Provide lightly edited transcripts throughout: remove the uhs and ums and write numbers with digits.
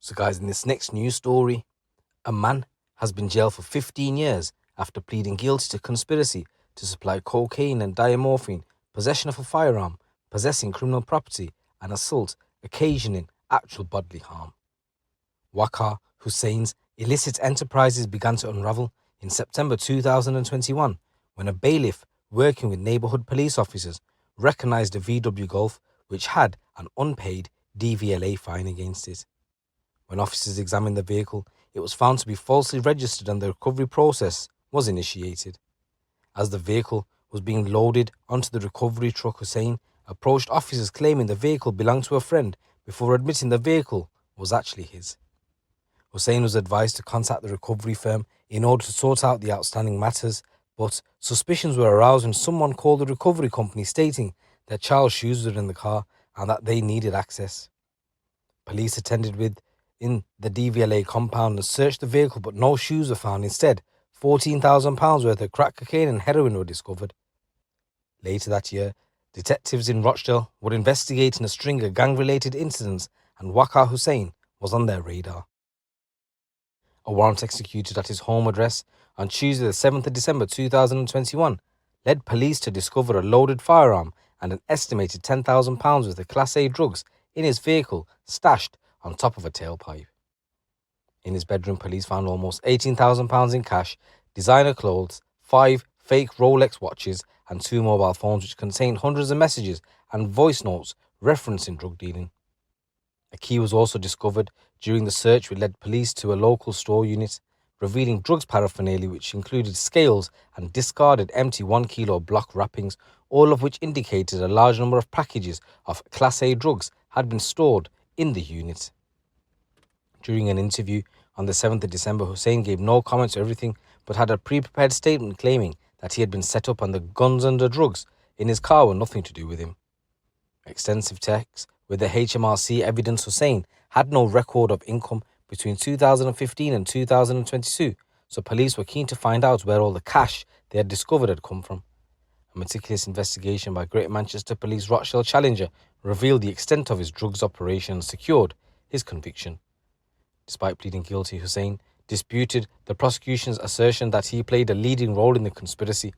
So guys, in this next news story, a man has been jailed for 15 years after pleading guilty to conspiracy to supply cocaine and diamorphine, possession of a firearm, possessing criminal property, and assault occasioning actual bodily harm. Waqar Hussein's illicit enterprises began to unravel in September 2021 when a bailiff working with neighbourhood police officers recognised a VW Golf which had an unpaid DVLA fine against it. When officers examined the vehicle, it was found to be falsely registered and the recovery process was initiated. As the vehicle was being loaded onto the recovery truck, Hussain approached officers claiming the vehicle belonged to a friend before admitting the vehicle was actually his. Hussain was advised to contact the recovery firm in order to sort out the outstanding matters, but suspicions were aroused when someone called the recovery company stating their child's shoes were in the car and that they needed access. Police attended within the DVLA compound and searched the vehicle, but no shoes were found. Instead, £14,000 worth of crack cocaine and heroin were discovered. Later that year, detectives in Rochdale were investigating a string of gang-related incidents and Waqar Hussain was on their radar. A warrant executed at his home address on Tuesday the 7th of December 2021 led police to discover a loaded firearm and an estimated £10,000 worth of Class A drugs in his vehicle stashed on top of a tailpipe. In his bedroom, police found almost £18,000 in cash, designer clothes, 5 fake Rolex watches and 2 mobile phones which contained hundreds of messages and voice notes referencing drug dealing. A key was also discovered during the search which led police to a local store unit, revealing drugs paraphernalia which included scales and discarded empty 1 kilo block wrappings, all of which indicated a large number of packages of Class A drugs had been stored in the unit. During an interview on the 7th of December, Hussain gave no comment to everything but had a pre-prepared statement claiming that he had been set up and the guns and the drugs in his car were nothing to do with him. Extensive checks with the HMRC evidence Hussain had no record of income between 2015 and 2022, so police were keen to find out where all the cash they had discovered had come from. A meticulous investigation by Greater Manchester Police Rochdale Challenger revealed the extent of his drugs operation and secured his conviction. Despite pleading guilty, Hussain disputed the prosecution's assertion that he played a leading role in the conspiracy,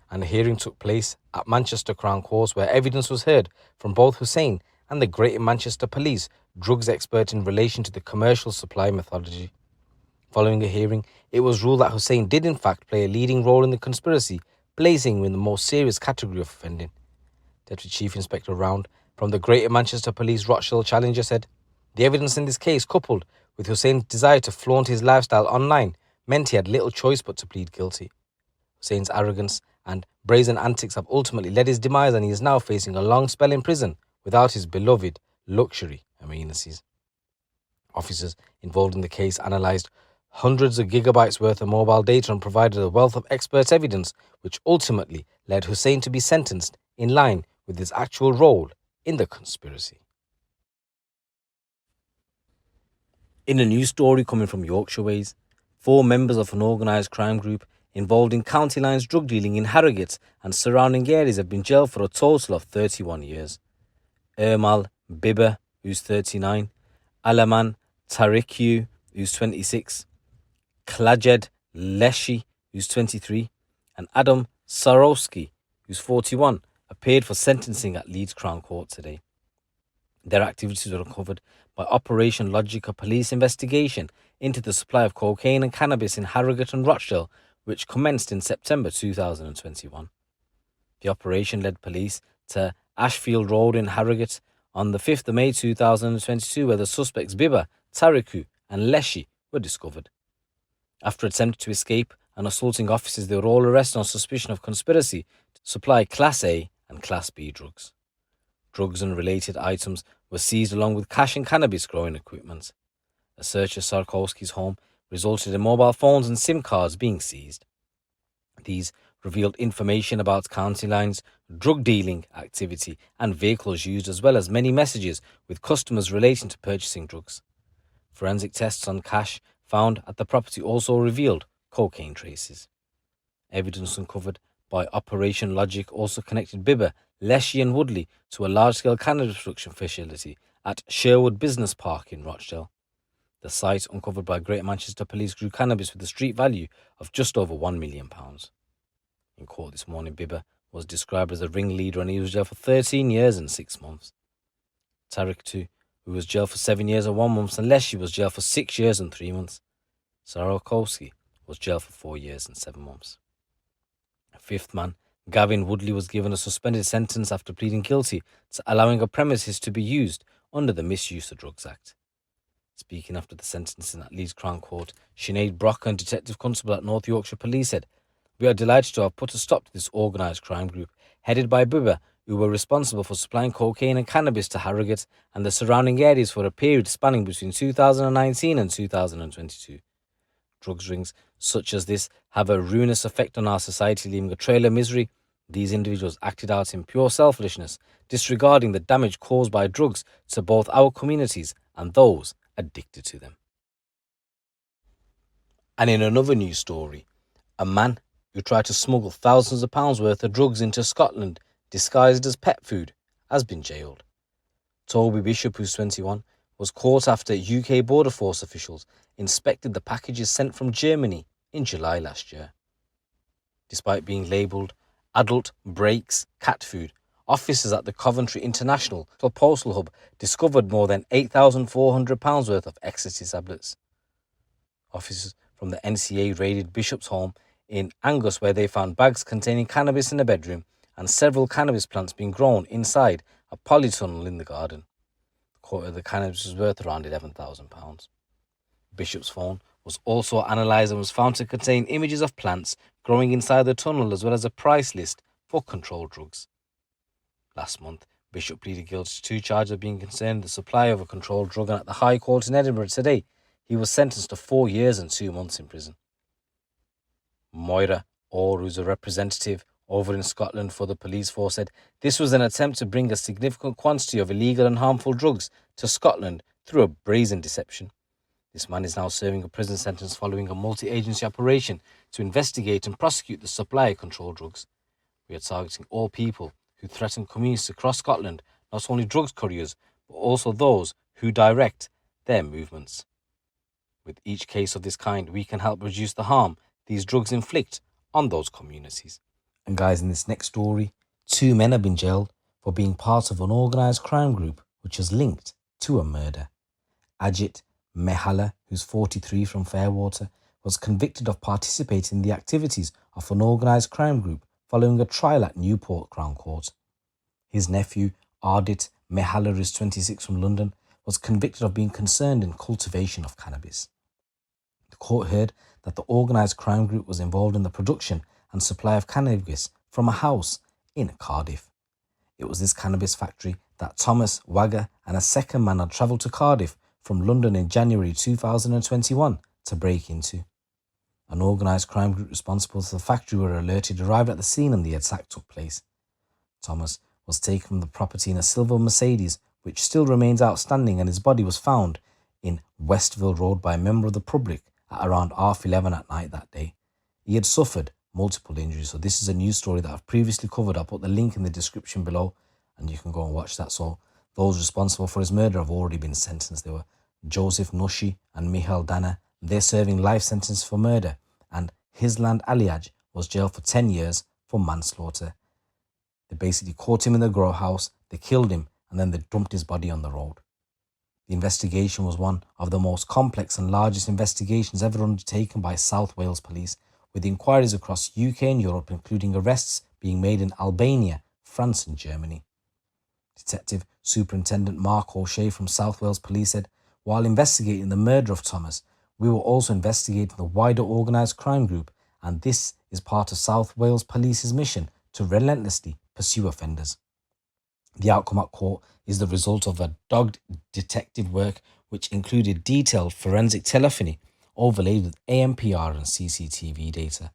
and a hearing took place at Manchester Crown Court where evidence was heard from both Hussain and the Greater Manchester Police drugs expert in relation to the commercial supply methodology. Following a hearing, it was ruled that Hussain did in fact play a leading role in the conspiracy, placing him in the most serious category of offending. Deputy Chief Inspector Round from the Greater Manchester Police Rochdale Challenger said, "The evidence in this case, coupled with Hussein's desire to flaunt his lifestyle online, meant he had little choice but to plead guilty. Hussein's arrogance and brazen antics have ultimately led his demise and he is now facing a long spell in prison without his beloved luxury amenities." Officers involved in the case analysed hundreds of gigabytes worth of mobile data and provided a wealth of expert evidence which ultimately led Hussain to be sentenced in line with his actual role in the conspiracy. In a news story coming from Yorkshire Ways, 4 members of an organised crime group involved in County Lines drug dealing in Harrogate and surrounding areas have been jailed for a total of 31 years. Ermal Bibba, who's 39, Alaman Tarikiu, who's 26, Klajed Leshi, who's 23, and Adam Sarowski, who's 41, appeared for sentencing at Leeds Crown Court today. Their activities were uncovered by Operation Logic, a police investigation into the supply of cocaine and cannabis in Harrogate and Rochdale, which commenced in September 2021. The operation led police to Ashfield Road in Harrogate on the 5th of May 2022, where the suspects Bibba, Tariku and Leshi were discovered. After attempting to escape and assaulting officers, they were all arrested on suspicion of conspiracy to supply Class A and Class B drugs. Drugs and related items were seized along with cash and cannabis growing equipment. A search of Sarkowski's home resulted in mobile phones and SIM cards being seized. These revealed information about County Line's drug dealing activity and vehicles used, as well as many messages with customers relating to purchasing drugs. Forensic tests on cash found at the property also revealed cocaine traces. Evidence uncovered by Operation Logic also connected Bibba, Leshi and Woodley to a large-scale cannabis production facility at Sherwood Business Park in Rochdale. The site, uncovered by Greater Manchester Police, grew cannabis with a street value of just over £1 million. In court this morning, Bibba was described as a ringleader and he was jailed for 13 years and 6 months. Tariq too, who was jailed for 7 years and 1 month, and Leshy was jailed for 6 years and 3 months. Sarakowski was jailed for 4 years and 7 months. A fifth man, Gavin Woodley, was given a suspended sentence after pleading guilty to allowing a premises to be used under the Misuse of Drugs Act. Speaking after the sentencing at Leeds Crown Court, Sinead Brock and Detective Constable at North Yorkshire Police said, "We are delighted to have put a stop to this organised crime group, headed by Bibba, who were responsible for supplying cocaine and cannabis to Harrogate and the surrounding areas for a period spanning between 2019 and 2022. Drugs rings such as this have a ruinous effect on our society, leaving a trail of misery. These individuals acted out in pure selfishness, disregarding the damage caused by drugs to both our communities and those addicted to them." And in another news story, a man who tried to smuggle thousands of pounds worth of drugs into Scotland disguised as pet food has been jailed. Toby Bishop, who's 21, was caught after UK Border Force officials inspected the packages sent from Germany in July last year. Despite being labelled adult breaks cat food, officers at the Coventry International Postal Hub discovered more than £8,400 worth of ecstasy tablets. Officers from the NCA raided Bishop's home in Angus, where they found bags containing cannabis in a bedroom and several cannabis plants being grown inside a polytunnel in the garden. The quote of the cannabis was worth around £11,000. Bishop's phone was also analysed and was found to contain images of plants growing inside the tunnel, as well as a price list for controlled drugs. Last month, Bishop pleaded guilty to 2 charges of being concerned with the supply of a controlled drug, and at the High Court in Edinburgh today, he was sentenced to 4 years and 2 months in prison. Moira Orr, who's a representative over in Scotland for the police force, said this was an attempt to bring a significant quantity of illegal and harmful drugs to Scotland through a brazen deception. This man is now serving a prison sentence following a multi-agency operation to investigate and prosecute the supply of controlled drugs. We are targeting all people who threaten communities across Scotland, not only drugs couriers, but also those who direct their movements. With each case of this kind, we can help reduce the harm these drugs inflict on those communities. And guys, in this next story, 2 men have been jailed for being part of an organised crime group which is linked to a murder. Ajit Mehala, who's 43 from Fairwater, was convicted of participating in the activities of an organised crime group following a trial at Newport Crown Court. His nephew, Ardit Mehala, who's 26 from London, was convicted of being concerned in cultivation of cannabis. The court heard that the organised crime group was involved in the production and supply of cannabis from a house in Cardiff. It was this cannabis factory that Thomas Waqar and a second man had travelled to Cardiff from London in January 2021 to break into. An organised crime group responsible for the factory were alerted, arrived at the scene, and the attack took place. Thomas was taken from the property in a silver Mercedes, which still remains outstanding, and his body was found in Westville Road by a member of the public at around 11:30 at night that day. He had suffered multiple injuries. So this is a news story that I've previously covered. I'll put the link in the description below and you can go and watch that. So those responsible for his murder have already been sentenced. They were Joseph Nushi and Michael Dana. They're serving life sentence for murder. And Hisland Aliaj was jailed for 10 years for manslaughter. They basically caught him in the grow house, they killed him, and then they dumped his body on the road. The investigation was one of the most complex and largest investigations ever undertaken by South Wales Police, with inquiries across UK and Europe, including arrests being made in Albania, France and Germany. Detective Superintendent Mark O'Shea from South Wales Police said, "While investigating the murder of Thomas, we were also investigating the wider organised crime group, and this is part of South Wales Police's mission to relentlessly pursue offenders." The outcome at court is the result of a dogged detective work which included detailed forensic telephony overlaid with AMPR and CCTV data.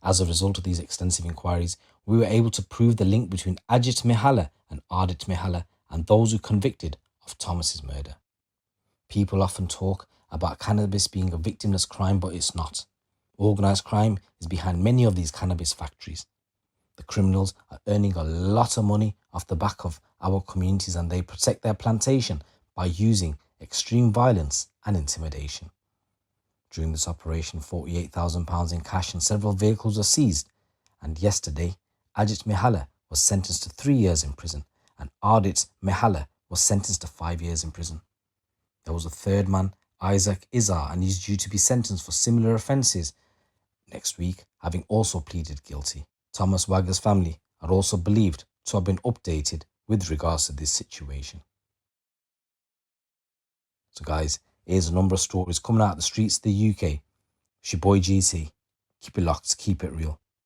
As a result of these extensive inquiries, we were able to prove the link between Ajit Mehala and Ardit Mehala and those who convicted of Thomas's murder. People often talk about cannabis being a victimless crime, but it's not. Organised crime is behind many of these cannabis factories. The criminals are earning a lot of money off the back of our communities, and they protect their plantation by using extreme violence and intimidation. During this operation, £48,000 in cash and several vehicles were seized, and yesterday, Ajit Mihala was sentenced to 3 years in prison and Ardit Mihala was sentenced to 5 years in prison. There was a third man, Isaac Izar, and he's due to be sentenced for similar offences next week, having also pleaded guilty. Thomas Wagner's family are also believed to have been updated with regards to this situation. So guys, here's a number of stories coming out of the streets of the UK. It's your boy GC. Keep it locked, keep it real.